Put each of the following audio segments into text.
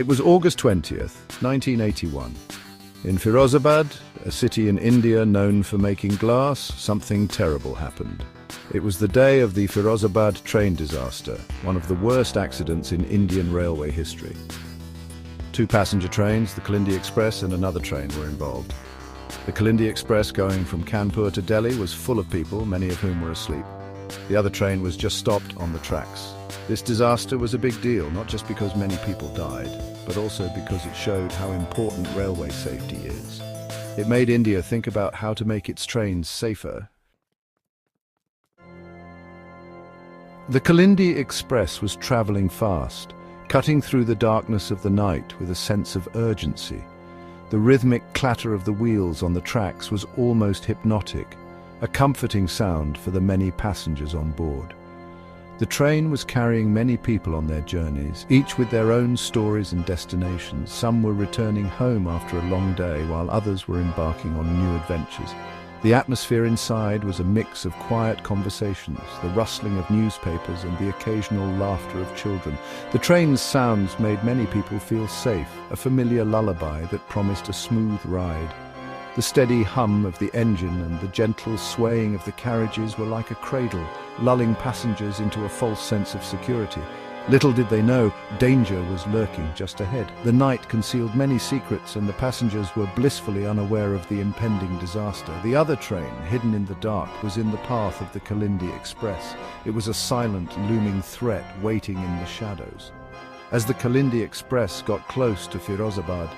It was August 20th, 1981. In Firozabad, a city in India known for making glass, something terrible happened. It was the day of the Firozabad train disaster, one of the worst accidents in Indian railway history. Two passenger trains, the Kalindi Express and another train, were involved. The Kalindi Express going from Kanpur to Delhi was full of people, many of whom were asleep. The other train was just stopped on the tracks. This disaster was a big deal, not just because many people died, but also because it showed how important railway safety is. It made India think about how to make its trains safer. The Kalindi Express was traveling fast, cutting through the darkness of the night with a sense of urgency. The rhythmic clatter of the wheels on the tracks was almost hypnotic, a comforting sound for the many passengers on board. The train was carrying many people on their journeys, each with their own stories and destinations. Some were returning home after a long day, while others were embarking on new adventures. The atmosphere inside was a mix of quiet conversations, the rustling of newspapers and the occasional laughter of children. The train's sounds made many people feel safe, a familiar lullaby that promised a smooth ride. The steady hum of the engine and the gentle swaying of the carriages were like a cradle, lulling passengers into a false sense of security. Little did they know, danger was lurking just ahead. The night concealed many secrets, and the passengers were blissfully unaware of the impending disaster. The other train, hidden in the dark, was in the path of the Kalindi Express. It was a silent, looming threat waiting in the shadows. As the Kalindi Express got close to Firozabad,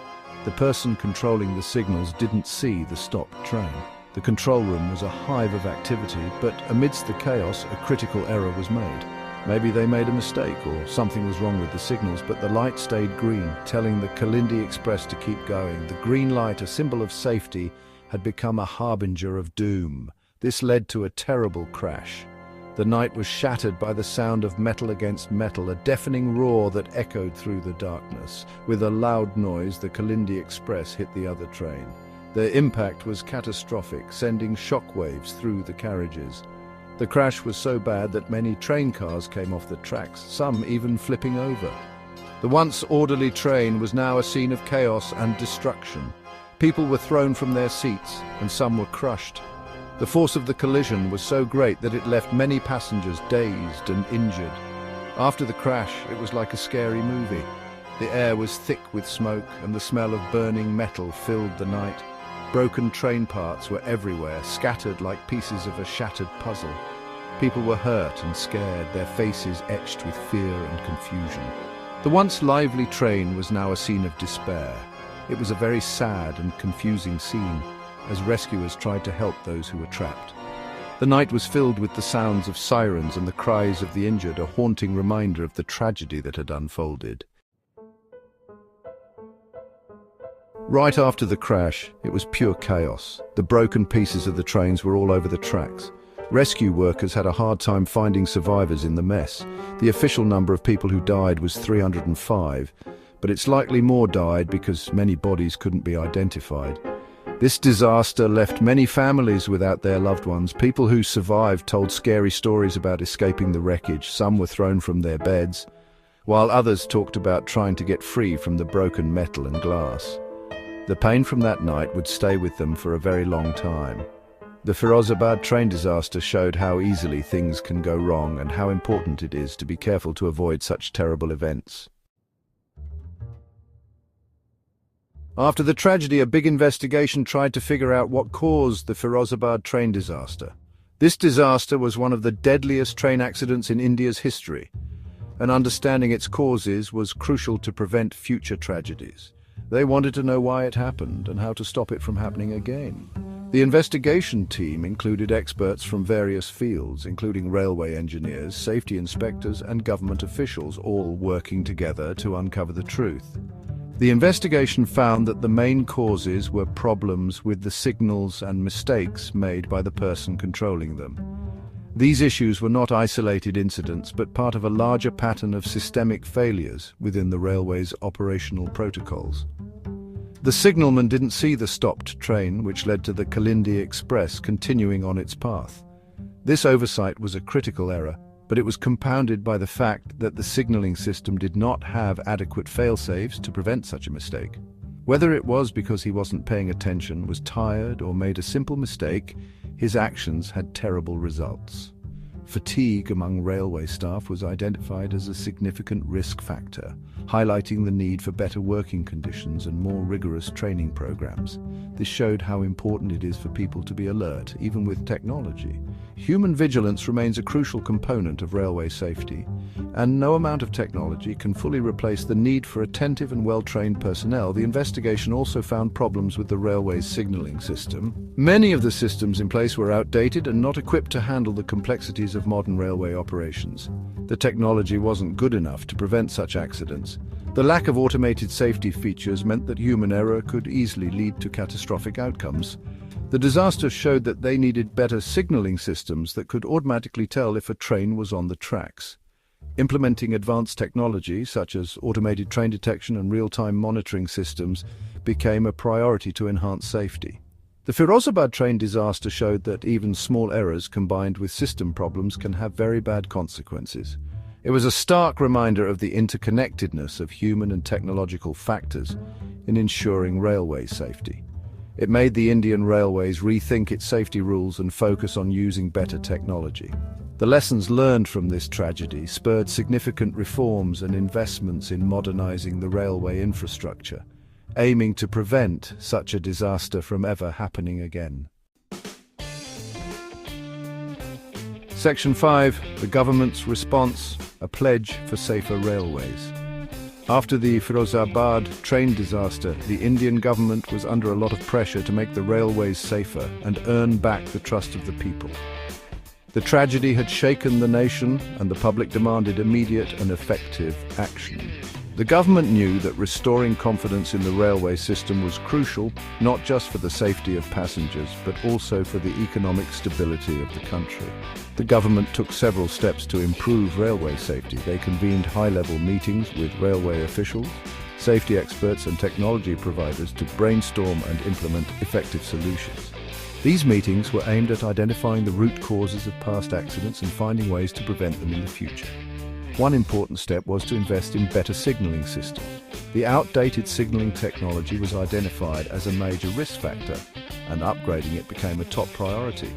the person controlling the signals didn't see the stopped train. The control room was a hive of activity, but amidst the chaos, a critical error was made. Maybe they made a mistake, or something was wrong with the signals, but the light stayed green, telling the Kalindi Express to keep going. The green light, a symbol of safety, had become a harbinger of doom. This led to a terrible crash. The night was shattered by the sound of metal against metal, a deafening roar that echoed through the darkness. With a loud noise, the Kalindi Express hit the other train. The impact was catastrophic, sending shockwaves through the carriages. The crash was so bad that many train cars came off the tracks, some even flipping over. The once orderly train was now a scene of chaos and destruction. People were thrown from their seats, and some were crushed. The force of the collision was so great that it left many passengers dazed and injured. After the crash, it was like a scary movie. The air was thick with smoke, and the smell of burning metal filled the night. Broken train parts were everywhere, scattered like pieces of a shattered puzzle. People were hurt and scared, their faces etched with fear and confusion. The once lively train was now a scene of despair. It was a very sad and confusing scene, as rescuers tried to help those who were trapped. The night was filled with the sounds of sirens and the cries of the injured, a haunting reminder of the tragedy that had unfolded. Right after the crash, it was pure chaos. The broken pieces of the trains were all over the tracks. Rescue workers had a hard time finding survivors in the mess. The official number of people who died was 305, but it's likely more died because many bodies couldn't be identified. This disaster left many families without their loved ones. People who survived told scary stories about escaping the wreckage. Some were thrown from their beds, while others talked about trying to get free from the broken metal and glass. The pain from that night would stay with them for a very long time. The Firozabad train disaster showed how easily things can go wrong and how important it is to be careful to avoid such terrible events. After the tragedy, a big investigation tried to figure out what caused the Firozabad train disaster. This disaster was one of the deadliest train accidents in India's history, and understanding its causes was crucial to prevent future tragedies. They wanted to know why it happened and how to stop it from happening again. The investigation team included experts from various fields, including railway engineers, safety inspectors, and government officials, all working together to uncover the truth. The investigation found that the main causes were problems with the signals and mistakes made by the person controlling them. These issues were not isolated incidents, but part of a larger pattern of systemic failures within the railway's operational protocols. The signalman didn't see the stopped train, which led to the Kalindi Express continuing on its path. This oversight was a critical error, but it was compounded by the fact that the signaling system did not have adequate fail-safes to prevent such a mistake. Whether it was because he wasn't paying attention, was tired, or made a simple mistake, his actions had terrible results. Fatigue among railway staff was identified as a significant risk factor, highlighting the need for better working conditions and more rigorous training programs. This showed how important it is for people to be alert, even with technology. Human vigilance remains a crucial component of railway safety, and no amount of technology can fully replace the need for attentive and well-trained personnel. The investigation also found problems with the railway's signaling system. Many of the systems in place were outdated and not equipped to handle the complexities of modern railway operations. The technology wasn't good enough to prevent such accidents. The lack of automated safety features meant that human error could easily lead to catastrophic outcomes. The disaster showed that they needed better signaling systems that could automatically tell if a train was on the tracks. Implementing advanced technology, such as automated train detection and real-time monitoring systems, became a priority to enhance safety. The Firozabad train disaster showed that even small errors combined with system problems can have very bad consequences. It was a stark reminder of the interconnectedness of human and technological factors in ensuring railway safety. It made the Indian Railways rethink its safety rules and focus on using better technology. The lessons learned from this tragedy spurred significant reforms and investments in modernizing the railway infrastructure, aiming to prevent such a disaster from ever happening again. Section 5. The government's response, a pledge for safer railways. After the Firozabad train disaster, the Indian government was under a lot of pressure to make the railways safer and earn back the trust of the people. The tragedy had shaken the nation, and the public demanded immediate and effective action. The government knew that restoring confidence in the railway system was crucial, not just for the safety of passengers, but also for the economic stability of the country. The government took several steps to improve railway safety. They convened high-level meetings with railway officials, safety experts and technology providers to brainstorm and implement effective solutions. These meetings were aimed at identifying the root causes of past accidents and finding ways to prevent them in the future. One important step was to invest in better signaling systems. The outdated signaling technology was identified as a major risk factor, and upgrading it became a top priority.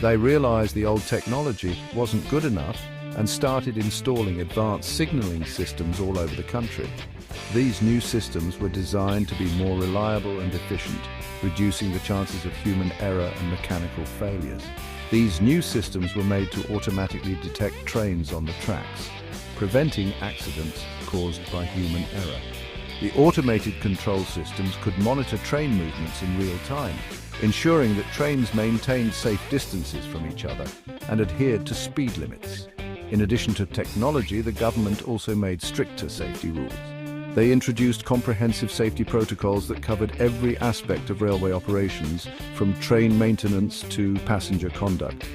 They realized the old technology wasn't good enough and started installing advanced signaling systems all over the country. These new systems were designed to be more reliable and efficient, reducing the chances of human error and mechanical failures. These new systems were made to automatically detect trains on the tracks, preventing accidents caused by human error. The automated control systems could monitor train movements in real time, ensuring that trains maintained safe distances from each other and adhered to speed limits. In addition to technology, the government also made stricter safety rules. They introduced comprehensive safety protocols that covered every aspect of railway operations, from train maintenance to passenger conduct.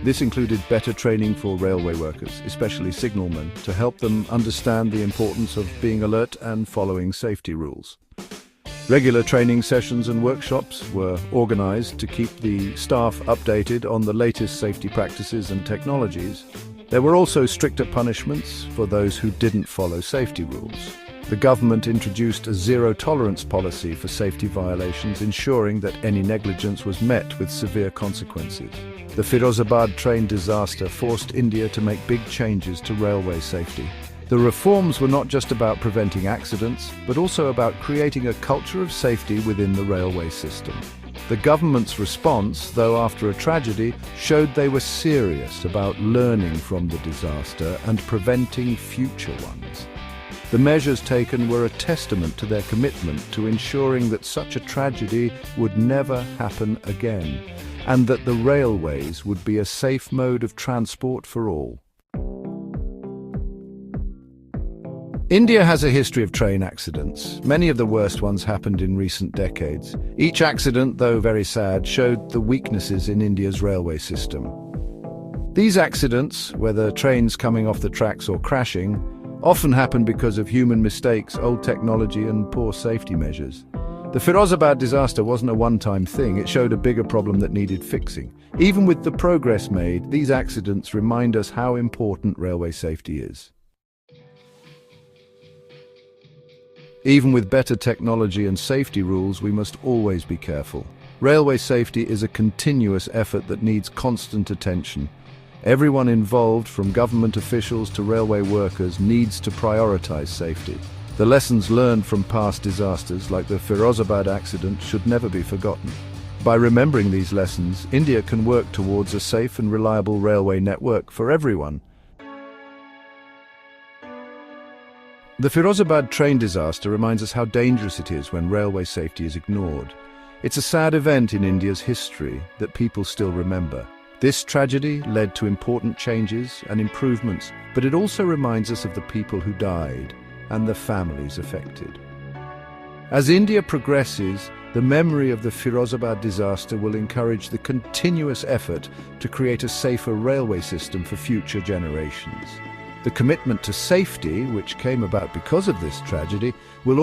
This included better training for railway workers, especially signalmen, to help them understand the importance of being alert and following safety rules. Regular training sessions and workshops were organized to keep the staff updated on the latest safety practices and technologies. There were also stricter punishments for those who didn't follow safety rules. The government introduced a zero-tolerance policy for safety violations, ensuring that any negligence was met with severe consequences. The Firozabad train disaster forced India to make big changes to railway safety. The reforms were not just about preventing accidents, but also about creating a culture of safety within the railway system. The government's response, though after a tragedy, showed they were serious about learning from the disaster and preventing future ones. The measures taken were a testament to their commitment to ensuring that such a tragedy would never happen again, and that the railways would be a safe mode of transport for all. India has a history of train accidents. Many of the worst ones happened in recent decades. Each accident, though very sad, showed the weaknesses in India's railway system. These accidents, whether trains coming off the tracks or crashing, often happen because of human mistakes, old technology and poor safety measures. The Firozabad disaster wasn't a one-time thing. It showed a bigger problem that needed fixing. Even with the progress made, these accidents remind us how important railway safety is. Even with better technology and safety rules, we must always be careful. Railway safety is a continuous effort that needs constant attention. Everyone involved, from government officials to railway workers, needs to prioritize safety. The lessons learned from past disasters, like the Firozabad accident, should never be forgotten. By remembering these lessons, India can work towards a safe and reliable railway network for everyone. The Firozabad train disaster reminds us how dangerous it is when railway safety is ignored. It's a sad event in India's history that people still remember. This tragedy led to important changes and improvements, but it also reminds us of the people who died and the families affected. As India progresses, the memory of the Firozabad disaster will encourage the continuous effort to create a safer railway system for future generations. The commitment to safety, which came about because of this tragedy, will